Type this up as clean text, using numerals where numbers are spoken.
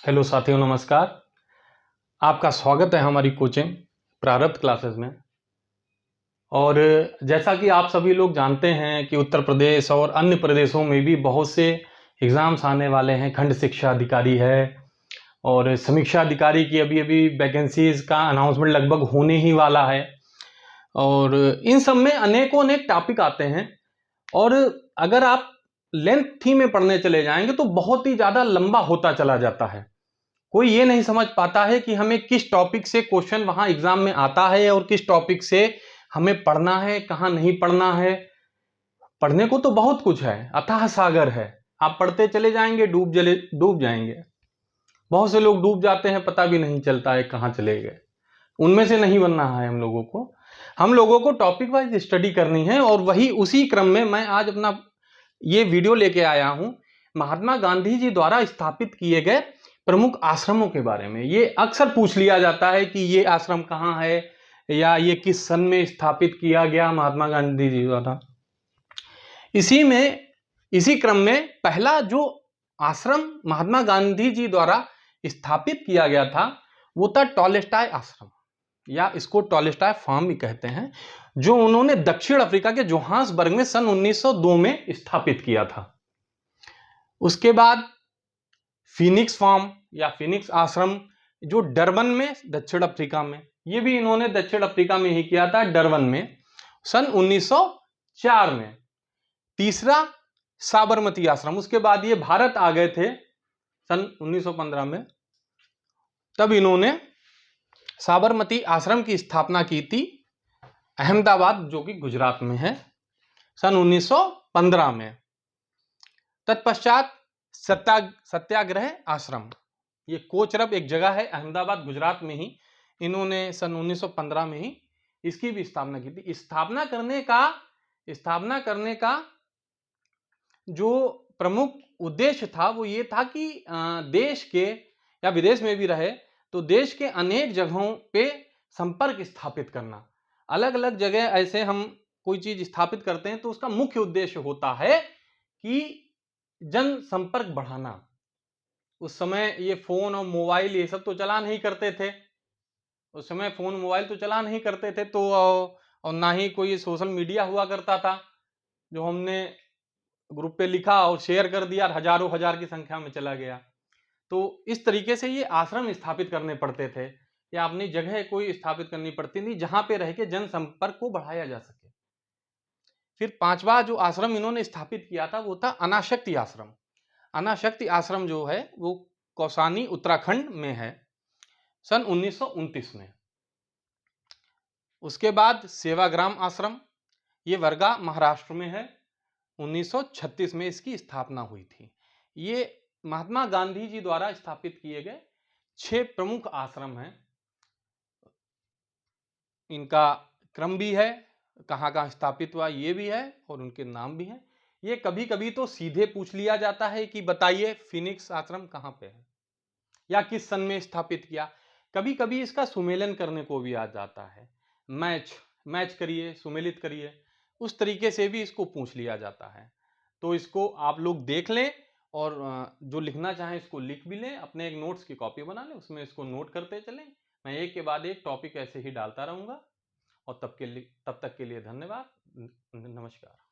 Hello साथियों, नमस्कार। आपका स्वागत है हमारी कोचिंग प्रारब्ध क्लासेस में। और जैसा कि आप सभी लोग जानते हैं कि उत्तर प्रदेश और अन्य प्रदेशों में भी बहुत से एग्ज़ाम्स आने वाले हैं। खंड शिक्षा अधिकारी है और समीक्षा अधिकारी की अभी अभी वैकेंसीज का अनाउंसमेंट लगभग होने ही वाला है। और इन सब में अनेकों अनेक टॉपिक आते हैं और अगर आप लेंथ ही में पढ़ने चले जाएंगे तो बहुत ही ज़्यादा लंबा होता चला जाता है। कोई ये नहीं समझ पाता है कि हमें किस टॉपिक से क्वेश्चन वहां एग्जाम में आता है और किस टॉपिक से हमें पढ़ना है, कहां नहीं पढ़ना है। पढ़ने को तो बहुत कुछ है, अथाह सागर है। आप पढ़ते चले जाएंगे, डूब जाएंगे। बहुत से लोग डूब जाते हैं, पता भी नहीं चलता है कहां चले गए। उनमें से नहीं बनना है हम लोगों को टॉपिक वाइज स्टडी करनी है। और वही उसी क्रम में मैं आज अपना ये वीडियो लेके आया हूं महात्मा गांधी जी द्वारा स्थापित किए गए प्रमुख आश्रमों के बारे में। ये अक्सर पूछ लिया जाता है कि ये आश्रम कहाँ है या ये किस सन में स्थापित किया गया महात्मा गांधी जी द्वारा। इसी क्रम में पहला जो आश्रम महात्मा गांधी जी द्वारा स्थापित किया गया था वो था टॉलस्टॉय आश्रम, या इसको टॉलस्टॉय फार्म भी कहते हैं, जो उन्होंने दक्षिण अफ्रीका के जोहान्सबर्ग में सन 1902 में स्थापित किया था। उसके बाद फिनिक्स फार्म या फिनिक्स आश्रम जो डरबन में दक्षिण अफ्रीका में, ये भी इन्होंने दक्षिण अफ्रीका में ही किया था, डरबन में सन 1904 में। तीसरा साबरमती आश्रम, उसके बाद ये भारत आ गए थे सन 1915 में, तब इन्होंने साबरमती आश्रम की स्थापना की थी अहमदाबाद, जो कि गुजरात में है, सन 1915 में। तत्पश्चात सत्याग्रह आश्रम, ये कोचरब एक जगह है अहमदाबाद गुजरात में ही, इन्होंने सन 1915 में ही इसकी भी स्थापना की थी। स्थापना करने का जो प्रमुख उद्देश्य था वो ये था कि देश के या विदेश में भी रहे तो देश के अनेक जगहों पे संपर्क स्थापित करना। अलग अलग जगह ऐसे हम कोई चीज स्थापित करते हैं तो उसका मुख्य उद्देश्य होता है कि जन संपर्क बढ़ाना। उस समय ये फोन और मोबाइल ये सब तो चला नहीं करते थे, उस समय फोन मोबाइल तो चला नहीं करते थे, तो और ना ही कोई सोशल मीडिया हुआ करता था जो हमने ग्रुप पे लिखा और शेयर कर दिया, हजारों हजार की संख्या में चला गया। तो इस तरीके से ये आश्रम स्थापित करने पड़ते थे या अपनी जगह कोई स्थापित करनी पड़ती थी जहां पे रह के जनसंपर्क को बढ़ाया जा सके। फिर पांचवा जो आश्रम इन्होंने स्थापित किया था वो था अनाशक्ति आश्रम। अनाशक्ति आश्रम जो है वो कौसानी उत्तराखंड में है सन 1929 में। उसके बाद सेवाग्राम आश्रम, ये वर्गा महाराष्ट्र में है, 1936 में इसकी स्थापना हुई थी। ये महात्मा गांधी जी द्वारा स्थापित किए गए 6 प्रमुख आश्रम हैं। इनका क्रम भी है, कहाँ कहाँ स्थापित हुआ ये भी है और उनके नाम भी हैं। ये कभी कभी तो सीधे पूछ लिया जाता है कि बताइए फिनिक्स आश्रम कहाँ पे है या किस सन में स्थापित किया। कभी कभी इसका सुमेलन करने को भी आ जाता है, मैच करिए, सुमेलित करिए, उस तरीके से भी इसको पूछ लिया जाता है। तो इसको आप लोग देख लें और जो लिखना चाहें इसको लिख भी लें, अपने एक नोट्स की कॉपी बना लें, उसमें इसको नोट करते चलें। मैं एक के बाद एक टॉपिक ऐसे ही डालता रहूँगा। और तब तक के लिए धन्यवाद, नमस्कार।